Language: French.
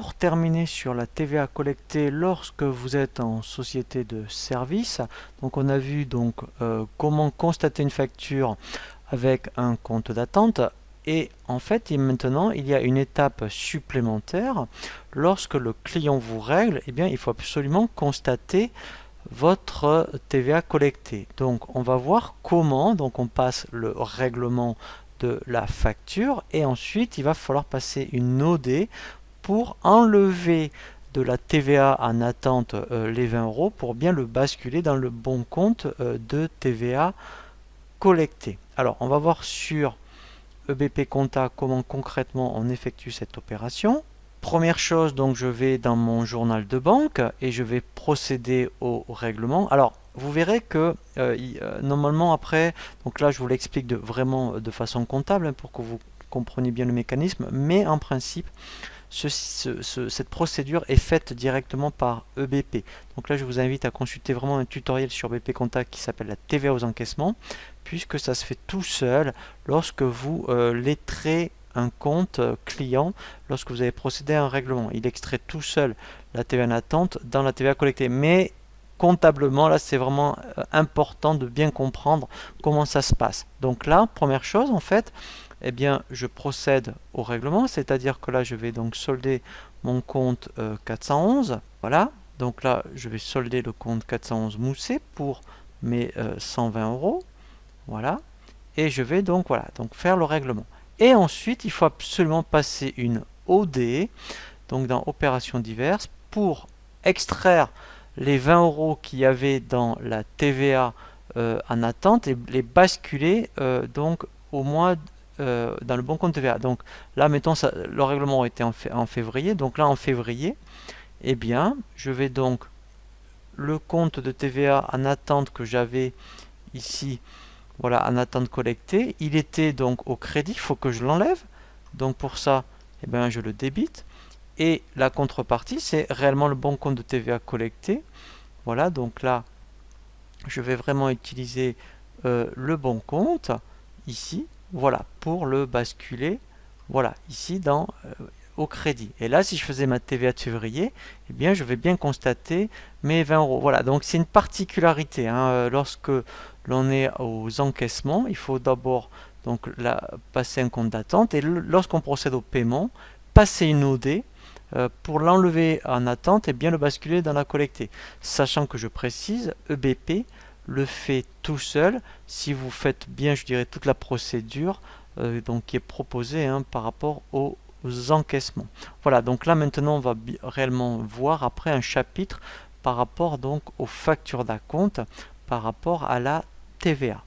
pour terminer sur la TVA collectée lorsque vous êtes en société de service, donc on a vu donc comment constater une facture avec un compte d'attente. Et en fait, maintenant, il y a une étape supplémentaire. Lorsque le client vous règle, eh bien, il faut absolument constater votre TVA collectée. Donc, on va voir comment. Donc, on passe le règlement de la facture et ensuite, il va falloir passer une OD pour enlever de la TVA en attente les 20 € pour bien le basculer dans le bon compte de TVA collecté. Alors, on va voir sur EBP Compta comment concrètement on effectue cette opération. Première chose, donc je vais dans mon journal de banque et je vais procéder au règlement. Alors, vous verrez que normalement après, donc là je vous l'explique vraiment de façon comptable hein, pour que vous compreniez bien le mécanisme, mais en principe, cette procédure est faite directement par EBP. Donc là, je vous invite à consulter vraiment un tutoriel sur BP Compta qui s'appelle la TVA aux encaissements, puisque ça se fait tout seul lorsque vous lettrez un compte client, lorsque vous avez procédé à un règlement. Il extrait tout seul la TVA en attente dans la TVA collectée. Mais comptablement, là, c'est vraiment important de bien comprendre comment ça se passe. Donc là, première chose, en fait, eh bien, je procède au règlement, c'est-à-dire que là, je vais donc solder mon compte 411. Voilà, donc là, je vais solder le compte 411 Mousset pour mes 120 €. Voilà, et je vais donc, voilà, donc faire le règlement. Et ensuite, il faut absolument passer une OD, donc dans Opérations diverses, pour extraire les 20 € qu'il y avait dans la TVA en attente et les basculer donc au mois dans le bon compte TVA. Donc là, mettons, le règlement a été en février. Donc là, en février, eh bien, je vais donc le compte de TVA en attente que j'avais ici, voilà, en attente collectée, il était donc au crédit, il faut que je l'enlève. Donc pour ça, eh bien, je le débite. Et la contrepartie, c'est réellement le bon compte de TVA collecté. Voilà, donc là, je vais vraiment utiliser le bon compte, ici, voilà, pour le basculer, voilà, ici dans au crédit. Et là, si je faisais ma TVA de février, eh bien, je vais bien constater mes 20 €. Voilà, donc c'est une particularité. Hein, lorsque l'on est aux encaissements, il faut d'abord donc passer un compte d'attente et lorsqu'on procède au paiement, passer une OD pour l'enlever en attente et bien le basculer dans la collectée. Sachant que je précise, EBP le fait tout seul si vous faites bien, je dirais, toute la procédure donc qui est proposée hein, par rapport aux encaissements. Voilà, donc là maintenant on va réellement voir après un chapitre par rapport donc aux factures d'acompte par rapport à la TVA.